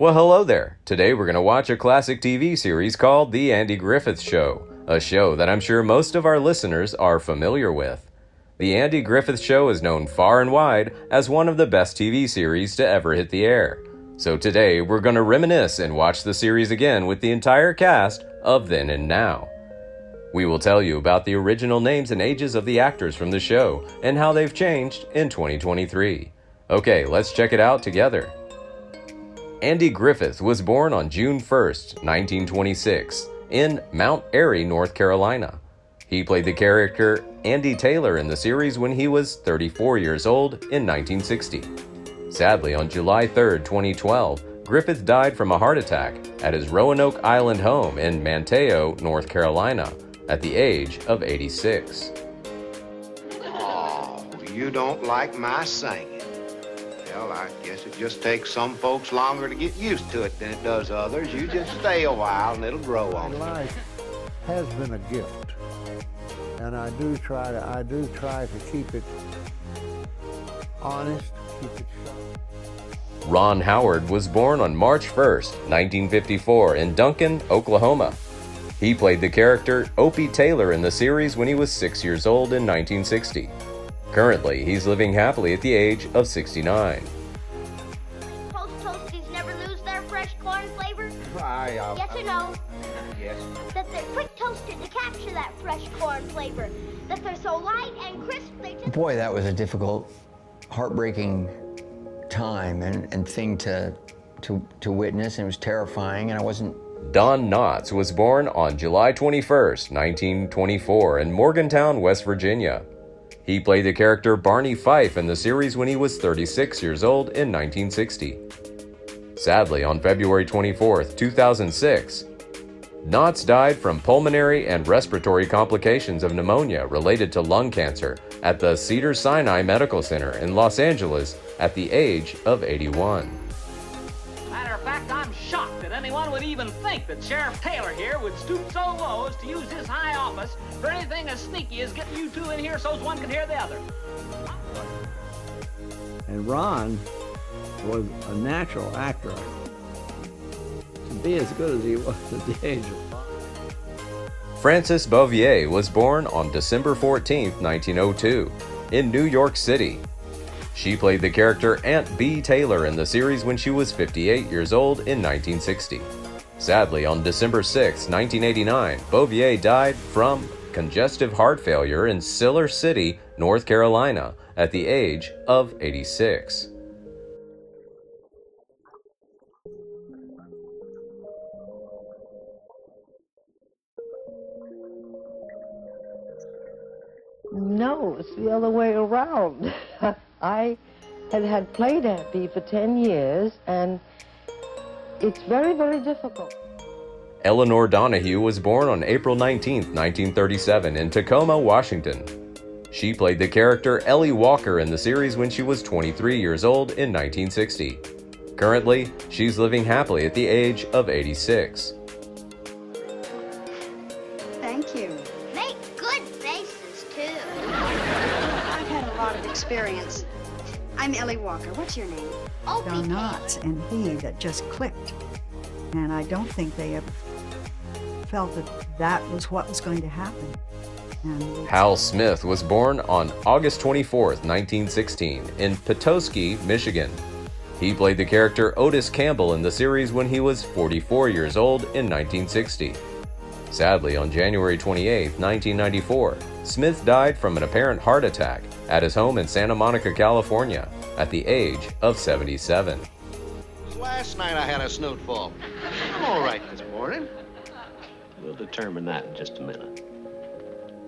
Well, hello there. Today we're going to watch a classic TV series called The Andy Griffith Show, a show that I'm sure most of our listeners are familiar with. The Andy Griffith Show is known far and wide as one of the best TV series to ever hit the air. So today we're going to reminisce and watch the series again with the entire cast of Then and Now. We will tell you about the original names and ages of the actors from the show and how they've changed in 2023. Okay, let's check it out together. Andy Griffith was born on June 1st, 1926, in Mount Airy, North Carolina. He played the character Andy Taylor in the series when he was 34 years old in 1960. Sadly, on July 3rd, 2012, Griffith died from a heart attack at his Roanoke Island home in Manteo, North Carolina, at the age of 86. Oh, you don't like my singing. Well, I guess it just takes some folks longer to get used to it than it does others. You just stay a while and it'll grow on you. Life has been a gift, and I do try to keep it honest, keep it sharp. Ron Howard was born on March 1st, 1954 in Duncan, Oklahoma. He played the character Opie Taylor in the series when he was 6 years old in 1960. Currently, he's living happily at the age of 69. Post Toasties never lose their fresh corn flavor? Yes or no? Yes. That they're quick toasted to capture that fresh corn flavor. That they're so light and crisp they just... Boy, that was a difficult, heartbreaking time and thing to witness, and it was terrifying, and I wasn't... Don Knotts was born on July 21st, 1924 in Morgantown, West Virginia. He played the character Barney Fife in the series when he was 36 years old in 1960. Sadly, on February 24, 2006, Knotts died from pulmonary and respiratory complications of pneumonia related to lung cancer at the Cedars-Sinai Medical Center in Los Angeles at the age of 81. Matter of fact, I'm shocked that anyone would even think that Sheriff Taylor here would stoop so low as to use his high office for anything as sneaky as getting you two in here so's one can hear the other. And Ron was a natural actor to be as good as he was at the age of 5. Frances Bouvier was born on December 14, 1902, in New York City. She played the character Aunt B. Taylor in the series when she was 58 years old in 1960. Sadly, on December 6, 1989, Bouvier died from congestive heart failure in Siller City, North Carolina, at the age of 86. No, it's the other way around. I had played Aunt Bee for 10 years, and it's very, very difficult. Eleanor Donahue was born on April 19, 1937 in Tacoma, Washington. She played the character Ellie Walker in the series when she was 23 years old in 1960. Currently, she's living happily at the age of 86. Thank you. Make good faces, too. I've had a lot of experience. I'm Ellie Walker. What's your name? Opie The Knotts and he that just clicked. And I don't think they ever felt that that was what was going to happen. And Hal Smith was born on August 24, 1916 in Petoskey, Michigan. He played the character Otis Campbell in the series when he was 44 years old in 1960. Sadly, on January 28, 1994, Smith died from an apparent heart attack at his home in Santa Monica, California, at the age of 77. Last night I had a snootful. I'm all right this morning. We'll determine that in just a minute.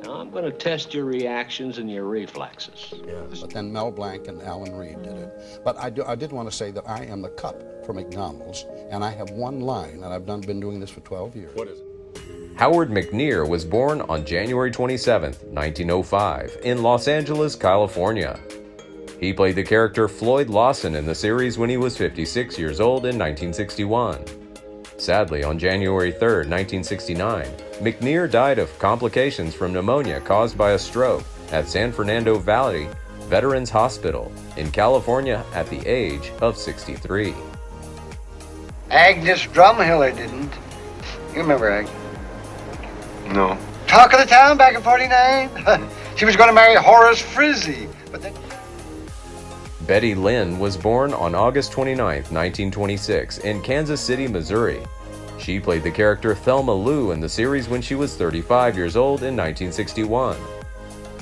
Now, I'm going to test your reactions and your reflexes. Yes. But then Mel Blanc and Alan Reed did it. But I did want to say that I am the cup for McDonald's, and I have one line, and I've been doing this for 12 years. What is it? Howard McNear was born on January 27, 1905, in Los Angeles, California. He played the character Floyd Lawson in the series when he was 56 years old in 1961. Sadly, on January 3, 1969, McNear died of complications from pneumonia caused by a stroke at San Fernando Valley Veterans Hospital in California at the age of 63. Agnes Drumhiller didn't. You remember Agnes? No. Talk of the town back in 49. She was going to marry Horace Frizzy, but then... Betty Lynn was born on August 29, 1926, in Kansas City, Missouri. She played the character Thelma Lou in the series when she was 35 years old in 1961.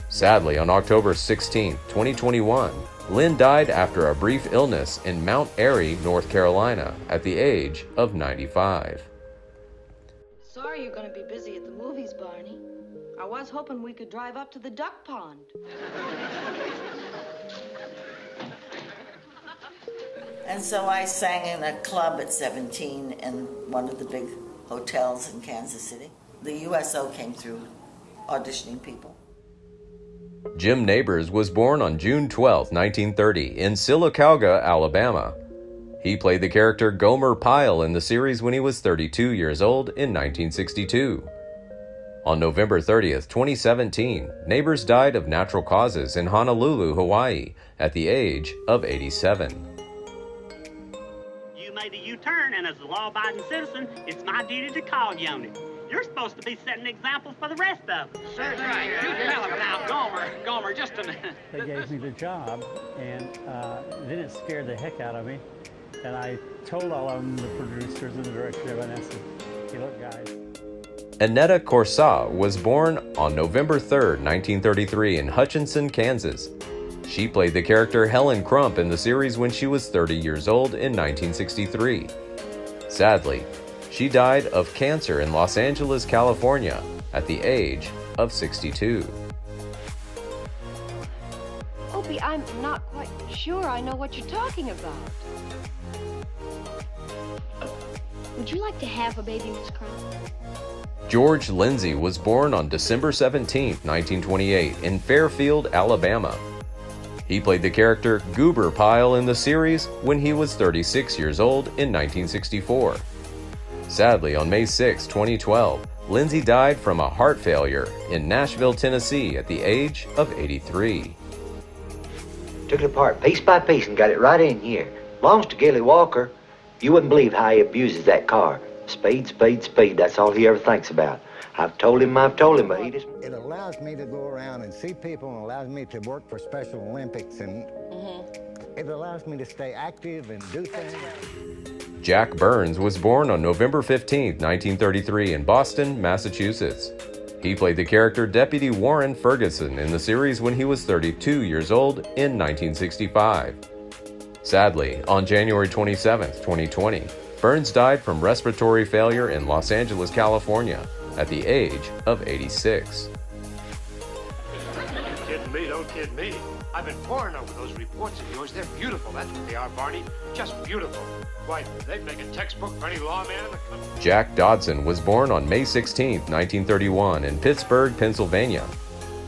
Sadly, on October 16, 2021, Lynn died after a brief illness in Mount Airy, North Carolina, at the age of 95. Sorry you're going to be busy at the movies, Barney. I was hoping we could drive up to the duck pond. And so I sang in a club at 17 in one of the big hotels in Kansas City. The USO came through auditioning people. Jim Nabors was born on June 12, 1930, in Sylacauga, Alabama. He played the character Gomer Pyle in the series when he was 32 years old in 1962. On November 30th, 2017, Nabors died of natural causes in Honolulu, Hawaii, at the age of 87. You made a U-turn, and as a law-abiding citizen, it's my duty to call you on it. You're supposed to be setting examples for the rest of us. That's right. You tell him now, Gomer, just a minute. They gave me the job, and then it scared the heck out of me. And I told all of them, the producers and the director, and I said, hey, look, guys. Annetta Corsa was born on November 3, 1933, in Hutchinson, Kansas. She played the character Helen Crump in the series when she was 30 years old in 1963. Sadly, she died of cancer in Los Angeles, California, at the age of 62. Opie, I'm not quite sure I know what you're talking about. Would you like to have a baby, Miss Crump? George Lindsay was born on December 17, 1928, in Fairfield, Alabama. He played the character Goober Pyle in the series when he was 36 years old in 1964. Sadly, on May 6, 2012, Lindsay died from a heart failure in Nashville, Tennessee at the age of 83. Took it apart piece by piece and got it right in here. Belongs to Gilly Walker. You wouldn't believe how he abuses that car. Speed, speed, speed. That's all he ever thinks about. I've told him, but he just... It allows me to go around and see people and allows me to work for Special Olympics and it allows me to stay active and do things. Jack Burns was born on November 15, 1933 in Boston, Massachusetts. He played the character Deputy Warren Ferguson in the series when he was 32 years old in 1965. Sadly, on January 27, 2020, Burns died from respiratory failure in Los Angeles, California, at the age of 86. Kidding me, don't kid me. I've been poring over those reports of yours. They're beautiful. That's what they are, Barney. Just beautiful. Why, they'd make a textbook for any lawman in the country. Jack Dodson was born on May 16, 1931 in Pittsburgh, Pennsylvania.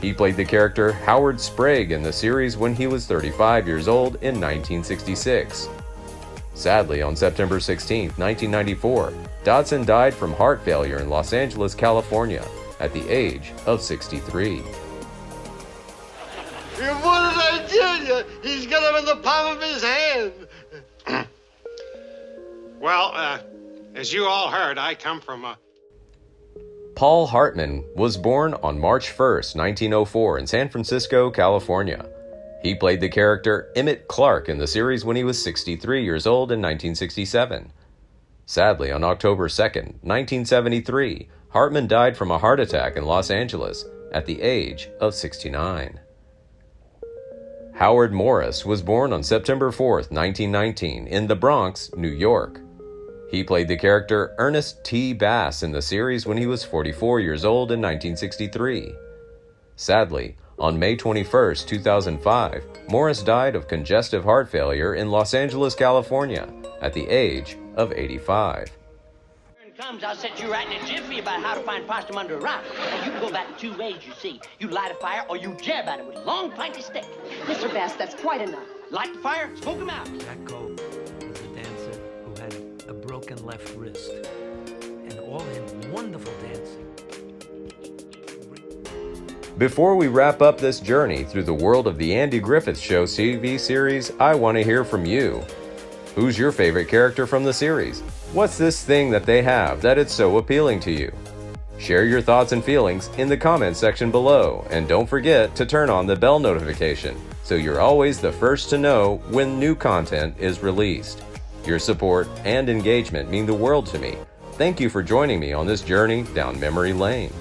He played the character Howard Sprague in the series when he was 35 years old in 1966. Sadly, on September 16, 1994, Dodson died from heart failure in Los Angeles, California, at the age of 63. What did I tell you? He's got him in the palm of his hand. Well, as you all heard, I come from a... Paul Hartman was born on March 1, 1904 in San Francisco, California. He played the character Emmett Clark in the series when he was 63 years old in 1967. Sadly, on October 2, 1973, Hartman died from a heart attack in Los Angeles at the age of 69. Howard Morris was born on September 4, 1919, in the Bronx, New York. He played the character Ernest T. Bass in the series when he was 44 years old in 1963. Sadly, on May 21, 2005, Morris died of congestive heart failure in Los Angeles, California, at the age of 85. Comes, I'll set you right in a jiffy about how to find possum under a rock. Now, you can go about it 2 ways, you see. You light a fire or you jab at it with a long pointy stick. Mr. Bass, that's quite enough. Light the fire, smoke him out. Jack Cole was a dancer who had a broken left wrist. And all in wonderful dancing. Before we wrap up this journey through the world of the Andy Griffith Show TV series, I want to hear from you. Who's your favorite character from the series? What's this thing that they have that it's so appealing to you? Share your thoughts and feelings in the comments section below, and don't forget to turn on the bell notification so you're always the first to know when new content is released. Your support and engagement mean the world to me. Thank you for joining me on this journey down memory lane.